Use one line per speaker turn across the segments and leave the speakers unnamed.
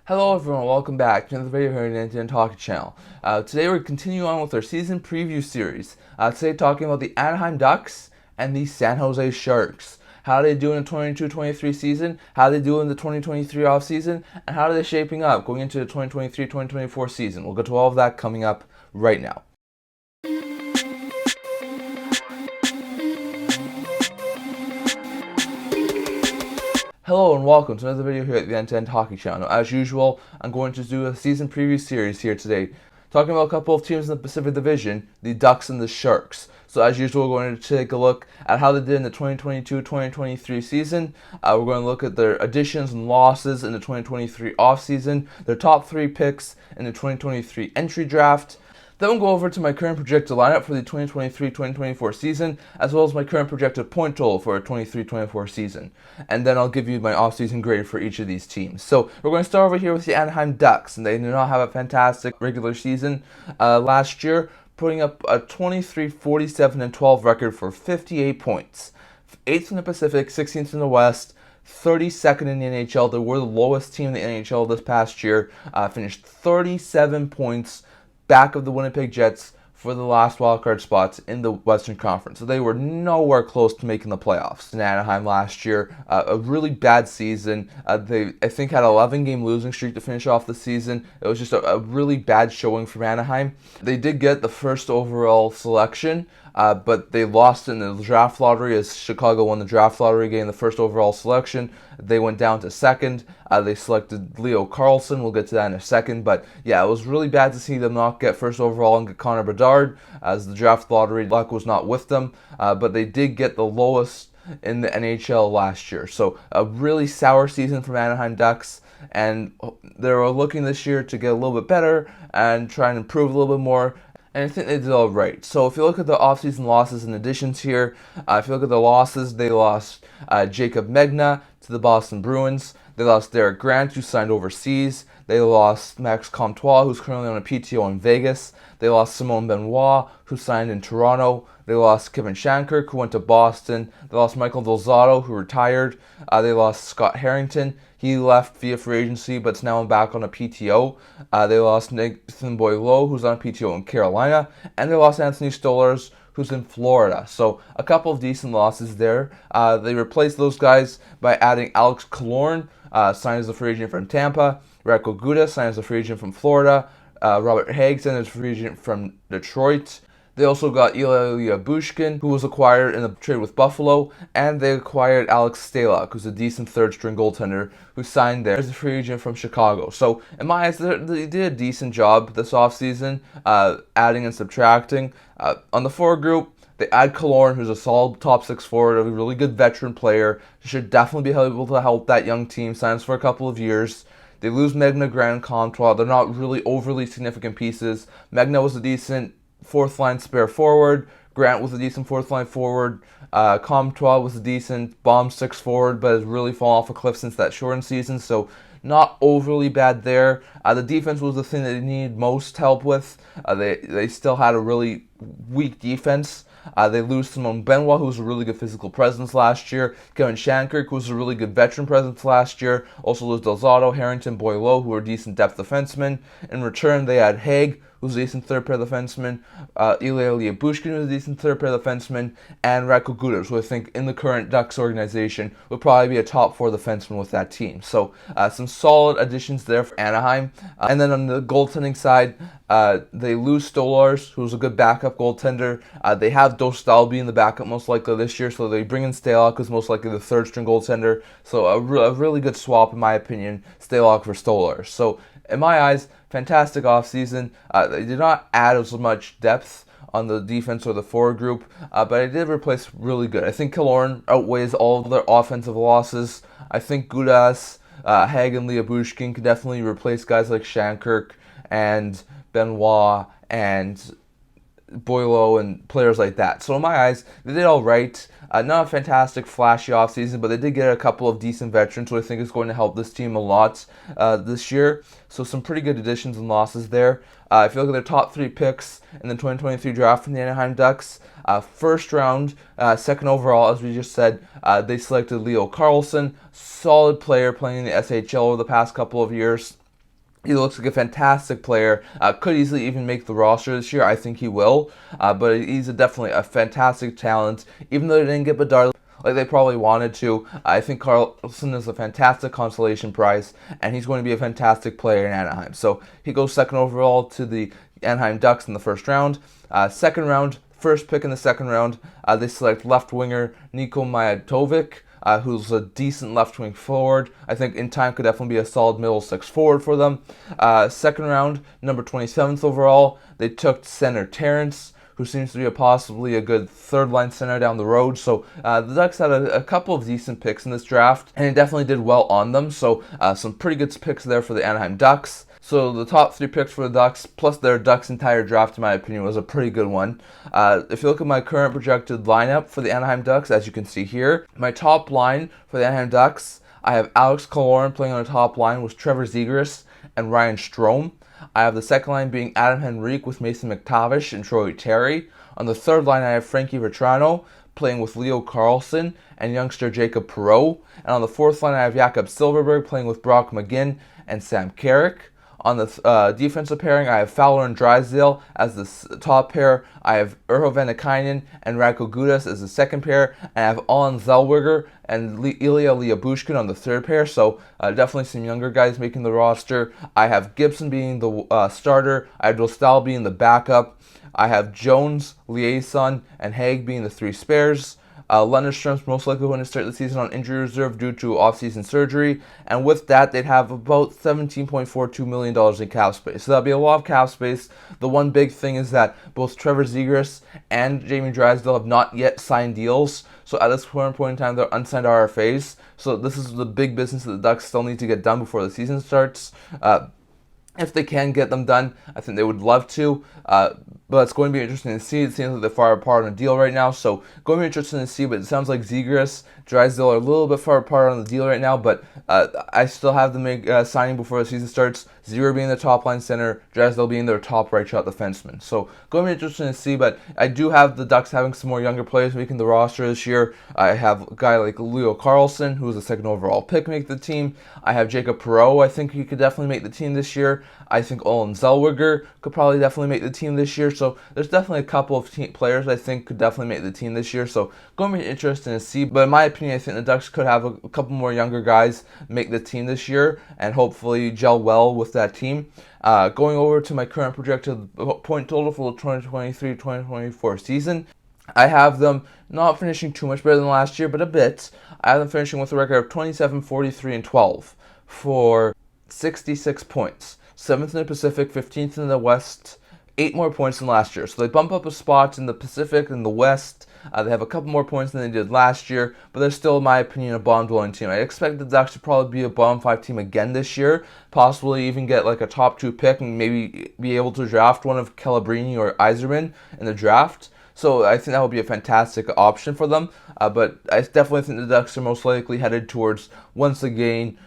Hello everyone, welcome back to another video here on the Destined Hockey channel. Today we're continuing on with our season preview series. Today talking about the Anaheim Ducks and the San Jose Sharks. How do they do in the 22-23 season, how do they do in the 2023 offseason, and how are they shaping up going into the 2023-2024 season. We'll get to all of that coming up right now. Hello and welcome to another video here at the End-to-End Hockey channel. As usual, I'm going to do a season preview series here today, talking about a couple of teams in the Pacific Division, the Ducks and the Sharks. So as usual, we're going to take a look at how they did in the 2022-2023 season. We're going to look at their additions and losses in the 2023 offseason, their top 3 picks in the 2023 entry draft. Then we'll go over to my current projected lineup for the 2023-2024 season, as well as my current projected point total for a 23-24 season. And then I'll give you my offseason grade for each of these teams. So we're going to start over here with the Anaheim Ducks, and they did not have a fantastic regular season last year, putting up a 23-47-12 record for 58 points. 8th in the Pacific, 16th in the West, 32nd in the NHL. They were the lowest team in the NHL this past year, finished 37 points back of the Winnipeg Jets for the last wildcard spots in the Western Conference. So they were nowhere close to making the playoffs in Anaheim last year. A really bad season. They, I think, had an 11-game losing streak to finish off the season. It was just a really bad showing from Anaheim. They did get the first overall selection, but they lost in the draft lottery as Chicago won the draft lottery, getting the first overall selection. They went down to second. They selected Erik Karlsson. We'll get to that in a second. But yeah, it was really bad to see them not get first overall and get Connor Bedard, as the draft lottery luck was not with them. But they did get the lowest in the NHL last year. So a really sour season from Anaheim Ducks. And they were looking this year to get a little bit better and try and improve a little bit more. And I think they did all right. So if you look at the offseason losses and additions here, if you look at the losses, they lost Jacob Megna to the Boston Bruins. They lost Derek Grant, who signed overseas. They lost Max Comtois, who's currently on a PTO in Vegas. They lost Simone Benoit, who signed in Toronto. They lost Kevin Shattenkirk, who went to Boston. They lost Michael Del Zotto, who retired. They lost Scott Harrington. He left via free agency, but is now back on a PTO. They lost Nathan Boileau, who's on a PTO in Carolina. And they lost Anthony Stolarz, who's in Florida. So a couple of decent losses there. They replaced those guys by adding Alex Killorn, signed as a free agent from Tampa. Radko Gudas signed as a free agent from Florida. Robert Hagg signed as a free agent from Detroit. They also got Ilya Bushkin, who was acquired in a trade with Buffalo, and they acquired Alex Stalock, who's a decent third-string goaltender, who signed there as a free agent from Chicago. So, in my eyes, they did a decent job this offseason, adding and subtracting. On the forward group, they add Killorn, who's a solid top 6 forward, a really good veteran player. Should definitely be able to help that young team, signs for a couple of years. They lose Megna, Grant, and Comtois. They're not really overly significant pieces. Megna was a decent fourth-line spare forward. Grant was a decent fourth-line forward. Comtois was a decent bomb 6 forward, but has really fallen off a cliff since that shortened season, so not overly bad there. The defense was the thing that they needed most help with. They still had a really weak defense. They lose Simone Benoit, who was a really good physical presence last year. Kevin Shattenkirk, who was a really good veteran presence last year. Also lose Del Zotto, Harrington, Boileau, who are decent depth defensemen. In return, they had Hagg, who's a decent third-pair defenseman, Ilya Bushkin, who's a decent third-pair defenseman, and Radko Gudas, who I think in the current Ducks organization would probably be a top 4 defenseman with that team. So some solid additions there for Anaheim. And then on the goaltending side, they lose Stolarz, who's a good backup goaltender. They have Dostal in the backup most likely this year, so they bring in Stalock, who's most likely the third-string goaltender. So a really good swap, in my opinion, Stalock for Stolarz. So in my eyes, fantastic offseason. They did not add as much depth on the defense or the forward group, but I did replace really good. I think Killorn outweighs all of their offensive losses. I think Gudas, Hagg, and Ilya Bushkin could definitely replace guys like Shattenkirk and Benoit and Boileau and players like that. So in my eyes, they did all right. Not a fantastic, flashy offseason, but they did get a couple of decent veterans, who I think is going to help this team a lot this year. So some pretty good additions and losses there. If you look at their top 3 picks in the 2023 draft from the Anaheim Ducks, first round, second overall, as we just said, they selected Erik Karlsson, solid player playing in the SHL over the past couple of years. He looks like a fantastic player. Could easily even make the roster this year. I think he will. But he's definitely a fantastic talent. Even though they didn't get Bedard like they probably wanted to, I think Karlsson is a fantastic consolation prize, and he's going to be a fantastic player in Anaheim. So he goes second overall to the Anaheim Ducks in the first round. Second round, first pick in the second round, they select left winger Niko Majatovic, who's a decent left-wing forward. I think in time could definitely be a solid middle six forward for them. Second round, number 27th overall, they took center Terrence, who seems to be possibly a good third-line center down the road. So the Ducks had a couple of decent picks in this draft, and it definitely did well on them. So some pretty good picks there for the Anaheim Ducks. So the top 3 picks for the Ducks, plus their Ducks' entire draft, in my opinion, was a pretty good one. If you look at my current projected lineup for the Anaheim Ducks, as you can see here, my top line for the Anaheim Ducks, I have Erik Karlsson playing on the top line with Trevor Zegras and Ryan Strome. I have the second line being Adam Henrique with Mason McTavish and Troy Terry. On the third line, I have Frankie Vetrano playing with Leo Carlson and youngster Jacob Perreault. And on the fourth line, I have Jakob Silfverberg playing with Brock McGinn and Sam Carrick. On the defensive pairing, I have Fowler and Drysdale as the top pair. I have Urho Venikainen and Radko Gudas as the second pair. And I have Olen Zellweger and Ilya Lyubushkin on the third pair. So definitely some younger guys making the roster. I have Gibson being the starter. I have Dostal being the backup. I have Jones, Liaison, and Haig being the 3 spares. Lundstrom's most likely going to start the season on injury reserve due to off-season surgery, and with that, they'd have about $17.42 million in cap space. So that'll be a lot of cap space. The one big thing is that both Trevor Zegras and Jamie Drysdale have not yet signed deals, so at this current point in time, they're unsigned RFAs. So this is the big business that the Ducks still need to get done before the season starts. If they can get them done, I think they would love to. But it's going to be interesting to see. It seems like they're far apart on a deal right now, so going to be interesting to see. But it sounds like Zegras, Drysdale are a little bit far apart on the deal right now, but I still have them make signing before the season starts. Zegras being the top line center, Drysdale being their top right shot defenseman. So going to be interesting to see, but I do have the Ducks having some more younger players making the roster this year. I have a guy like Leo Carlsson, who was a second overall pick, make the team. I have Jacob Perreault. I think he could definitely make the team this year. I think Olen Zellweger could probably definitely make the team this year. So there's definitely a couple of players I think could definitely make the team this year. So going to be interesting to see. But in my opinion, I think the Ducks could have a couple more younger guys make the team this year and hopefully gel well with that team. Going over to my current projected point total for the 2023-2024 season, I have them not finishing too much better than last year, but a bit. I have them finishing with a record of 27, 43, and 12 for 66 points. 7th in the Pacific, 15th in the West, 8 more points than last year. So they bump up a spot in the Pacific and the West. They have a couple more points than they did last year, but they're still, in my opinion, a bottom-dwelling team. I expect the Ducks to probably be a bottom 5 team again this year, possibly even get like a top 2 pick and maybe be able to draft one of Calabrini or Yzerman in the draft. So I think that would be a fantastic option for them. But I definitely think the Ducks are most likely headed towards, once again,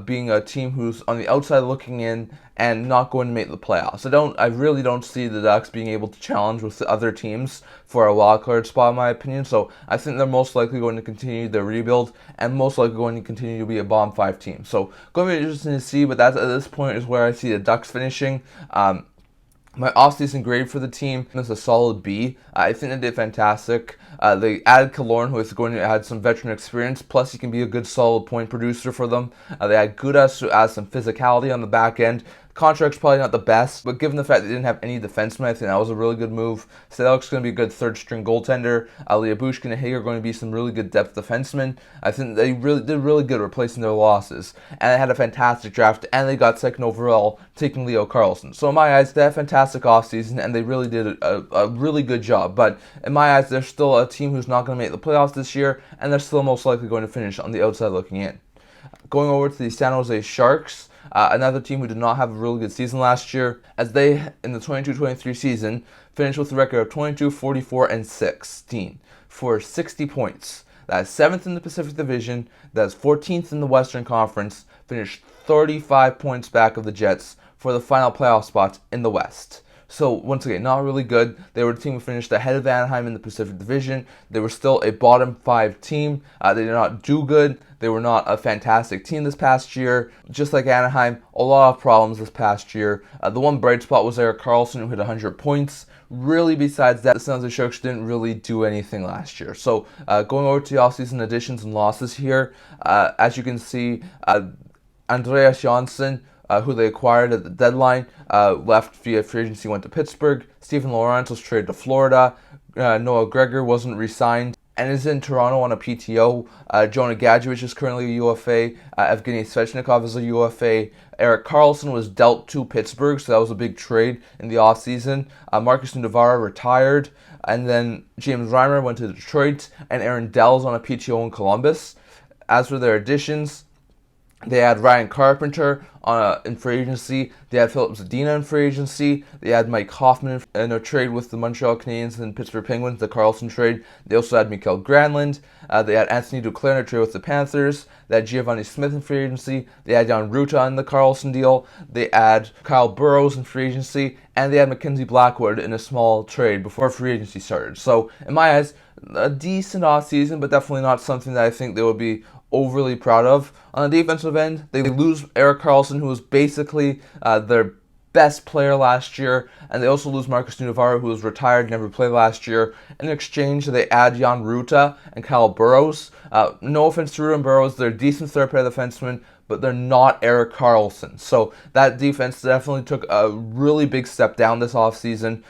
being a team who's on the outside looking in and not going to make the playoffs. I really don't see the Ducks being able to challenge with the other teams for a wildcard spot, in my opinion. So I think they're most likely going to continue their rebuild and most likely going to continue to be a bottom 5 team. So going to be interesting to see, but that's at this point is where I see the Ducks finishing. My offseason grade for the team is a solid B. I think they did fantastic. They added Killorn, who is going to add some veteran experience, plus he can be a good solid point producer for them. They had Gudas, who adds some physicality on the back end. Contract's probably not the best, but given the fact they didn't have any defensemen, I think that was a really good move. Sedek's going to be a good third-string goaltender. Lyubushkin and Haig are going to be some really good depth defensemen. I think they did really good replacing their losses. And they had a fantastic draft, and they got second overall, taking Leo Carlsson. So in my eyes, they had a fantastic offseason, and they really did a really good job. But in my eyes, they're still a team who's not going to make the playoffs this year, and they're still most likely going to finish on the outside looking in. Going over to the San Jose Sharks, another team who did not have a really good season last year, as they, in the 22-23 season, finished with a record of 22, 44, and 16 for 60 points. That is 7th in the Pacific Division, that is 14th in the Western Conference, finished 35 points back of the Jets for the final playoff spot in the West. So once again, not really good. They were a team who finished ahead of Anaheim in the Pacific Division. They were still a bottom 5 team. They did not do good. They were not a fantastic team this past year. Just like Anaheim, a lot of problems this past year. The one bright spot was Erik Karlsson, who hit 100 points. Really, besides that, the San Jose Sharks didn't really do anything last year. So going over to the offseason additions and losses here, as you can see, Andreas Johnsson, who they acquired at the deadline, left via free agency, went to Pittsburgh. Steven Lorentz was traded to Florida. Noah Gregor wasn't re-signed and is in Toronto on a PTO. Jonah Gadjevich is currently a UFA. Evgeny Svechnikov is a UFA. Erik Karlsson was dealt to Pittsburgh, so that was a big trade in the offseason. Marcus Nunavara retired, and then James Reimer went to Detroit, and Aaron Dell's on a PTO in Columbus. As for their additions, they had Ryan Carpenter in free agency. They had Philip Zadina in free agency. They had Mike Hoffman in a trade with the Montreal Canadiens and Pittsburgh Penguins, the Karlsson trade. They also had Mikael Granlund. They had Anthony Duclair in a trade with the Panthers. They had Giovanni Smith in free agency. They had Jan Ruta in the Karlsson deal. They had Kyle Burrows in free agency. And they had Mackenzie Blackwood in a small trade before free agency started. So, in my eyes, a decent offseason, but definitely not something that I think they would be overly proud of. On the defensive end, they lose Erik Karlsson, who was basically their best player last year, and they also lose Marcus Nunavara, who was retired, never played last year. In exchange, they add Jan Ruta and Kyle Burrows. No offense to Ruta and Burrows, they're decent third-pair defensemen, but they're not Erik Karlsson. So that defense definitely took a really big step down this offseason.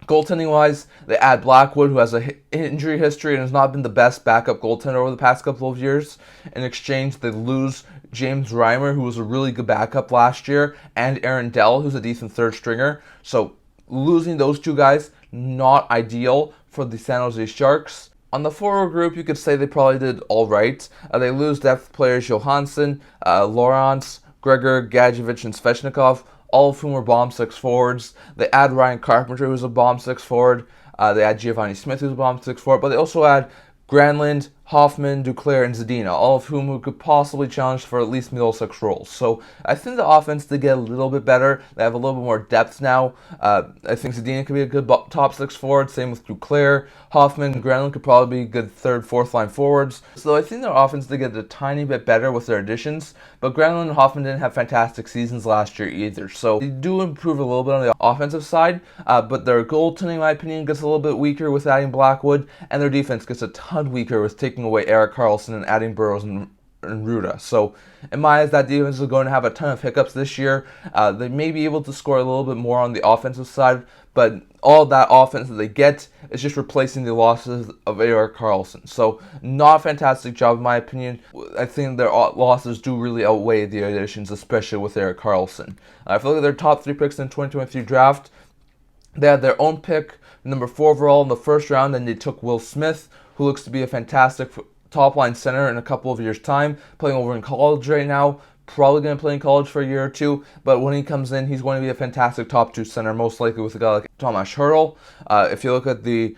Goaltending-wise, they add Blackwood, who has an injury history and has not been the best backup goaltender over the past couple of years. In exchange, they lose James Reimer, who was a really good backup last year, and Aaron Dell, who's a decent third stringer. So losing those two guys, not ideal for the San Jose Sharks. On the forward group, you could say they probably did all right. They lose depth players Johansson, Lorentz, Gregor, Gadjevich, and Svechnikov, all of whom were bomb 6 forwards. They add Ryan Carpenter, who's a bomb 6 forward. They add Giovanni Smith, who's a bomb 6 forward. But they also add Granlund, Hoffman, Duclair, and Zadina, all of whom could possibly challenge for at least middle 6 roles. So I think the offense did get a little bit better. They have a little bit more depth now. I think Zadina could be a good top 6 forward. Same with Duclair. Hoffman and Granlund could probably be good third, fourth line forwards. So I think their offense did get a tiny bit better with their additions. But Granlund and Hoffman didn't have fantastic seasons last year either. So they do improve a little bit on the offensive side. But their goaltending, in my opinion, gets a little bit weaker with adding Blackwood. And their defense gets a ton weaker with taking away Erik Karlsson and adding Burrows and Ruta. So in my eyes, that defense is going to have a ton of hiccups this year. They may be able to score a little bit more on the offensive side, but all that offense that they get is just replacing the losses of Erik Karlsson. So not a fantastic job in my opinion. I think their losses do really outweigh the additions, especially with Erik Karlsson. If you look at their top 3 picks in the 2023 draft, they had their own pick, number 4 overall in the first round, and they took Will Smith, who looks to be a fantastic top-line center in a couple of years' time, playing over in college right now, probably going to play in college for a year or two, but when he comes in, he's going to be a fantastic top 2 center, most likely with a guy like Tomas Hertl. If you look at the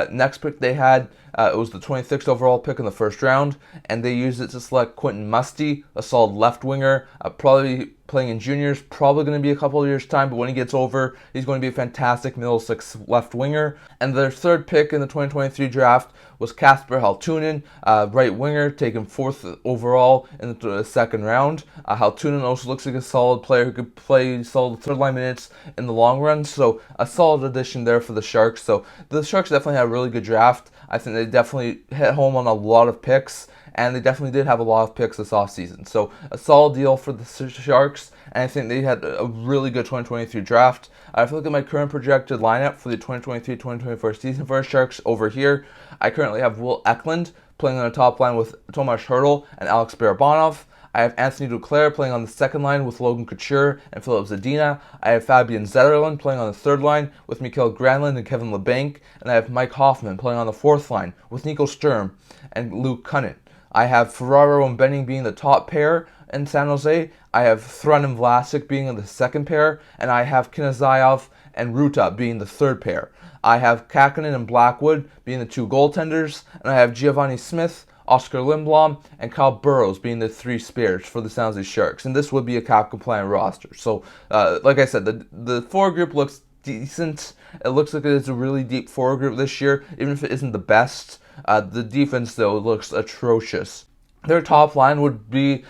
next pick they had, it was the 26th overall pick in the first round, and they used it to select Quentin Musty, a solid left winger, probably playing in juniors, probably going to be a couple of years' time, but when he gets over, he's going to be a fantastic middle 6 left winger. And their third pick in the 2023 draft was Kasper Haltunen, right winger, taken 4th overall in the second round. Haltunen also looks like a solid player who could play solid third-line minutes in the long run, so a solid addition there for the Sharks. So the Sharks definitely had a really good draft. I think they definitely hit home on a lot of picks, and they definitely did have a lot of picks this offseason. So a solid deal for the Sharks, and I think they had a really good 2023 draft. If you look at my current projected lineup for the 2023-2024 season for the Sharks over here, I currently have Will Eklund playing on the top line with Tomas Hertl and Alex Barabanov. I have Anthony Duclair playing on the second line with Logan Couture and Philip Zadina. I have Fabian Zetterlund playing on the third line with Mikael Granlund and Kevin LeBanc. And I have Mike Hoffman playing on the fourth line with Nico Sturm and Luke Cunningham. I have Ferraro and Benning being the top pair in San Jose. I have Thrun and Vlasic being in the second pair. And I have Kinazayev and Ruta being the third pair. I have Kakkonen and Blackwood being the 2 goaltenders. And I have Giovanni Smith Oscar Lindblom, and Kyle Burrows being the 3 spares for the San Jose Sharks. And this would be a cap-compliant roster. So, like I said, the forward group looks decent. It looks like it's a really deep forward group this year, even if it isn't the best. The defense, though, looks atrocious. Their top line would be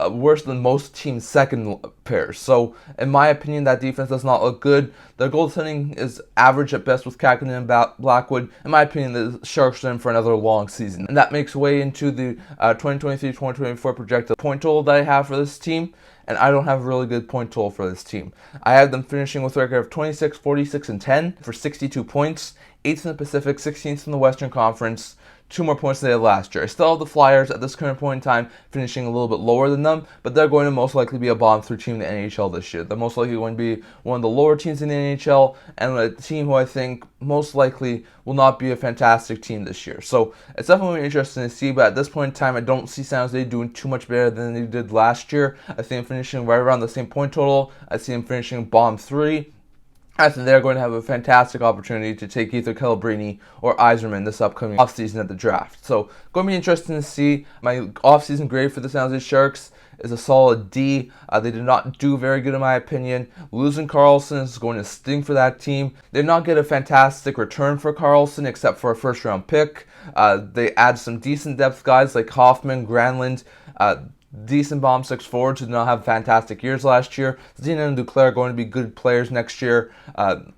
worse than most teams' second pairs. So, in my opinion, that defense does not look good. Their goaltending is average at best with Kakinen and Blackwood. In my opinion, the Sharks are in for another long season. And that makes way into the 2023-2024 projected point total that I have for this team. And I don't have a really good point total for this team. I have them finishing with a record of 26, 46, and 10 for 62 points, 8th in the Pacific, 16th in the Western Conference, 2 more points than they had last year. I still have the Flyers at this current point in time finishing a little bit lower than them, but they're going to most likely be a bottom 3 team in the NHL this year. They're most likely going to be one of the lower teams in the NHL, and a team who I think most likely will not be a fantastic team this year. So it's definitely interesting to see, but at this point in time, I don't see San Jose doing too much better than they did last year. I see them finishing right around the same point total. I see them finishing bottom 3. I think they're going to have a fantastic opportunity to take either Calabrini or Yzerman this upcoming offseason at the draft. So, going to be interesting to see. My offseason grade for the San Jose Sharks is a solid D. They did not do very good in my opinion. Losing Karlsson is going to sting for that team. They did not get a fantastic return for Karlsson except for a first round pick. They add some decent depth guys like Hoffman, Granlund, decent bomb 6 forwards who did not have fantastic years last year. Zena and Duclair are going to be good players next year.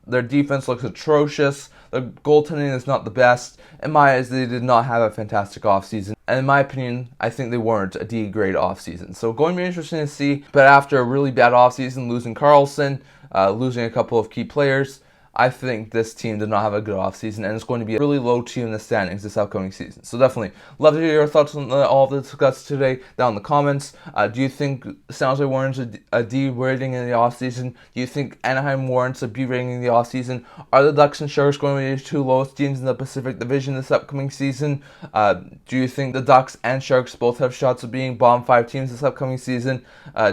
Their defense looks atrocious. Their goaltending is not the best. In my eyes, they did not have a fantastic offseason. And in my opinion, I think they weren't a D grade offseason. So going to be interesting to see. But after a really bad offseason, losing Karlsson, losing a couple of key players, I think this team did not have a good offseason, and it's going to be a really low team in the standings this upcoming season. So definitely, love to hear your thoughts on all of the discussed today down in the comments. Do you think San Jose warrants a D rating in the offseason? Do you think Anaheim warrants a B rating in the offseason? Are the Ducks and Sharks going to be the 2 lowest teams in the Pacific Division this upcoming season? Do you think the Ducks and Sharks both have shots of being bottom 5 teams this upcoming season?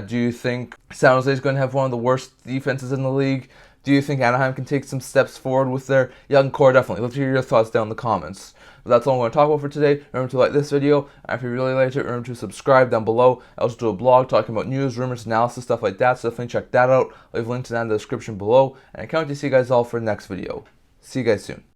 Do you think San Jose is going to have one of the worst defenses in the league? Do you think Anaheim can take some steps forward with their young core? Definitely. Let's hear your thoughts down in the comments. But that's all I'm going to talk about for today. Remember to like this video. And if you really liked it, remember to subscribe down below. I also do a blog talking about news, rumors, analysis, stuff like that. So definitely check that out. I'll leave links to that in the description below. And I can't wait to see you guys all for the next video. See you guys soon.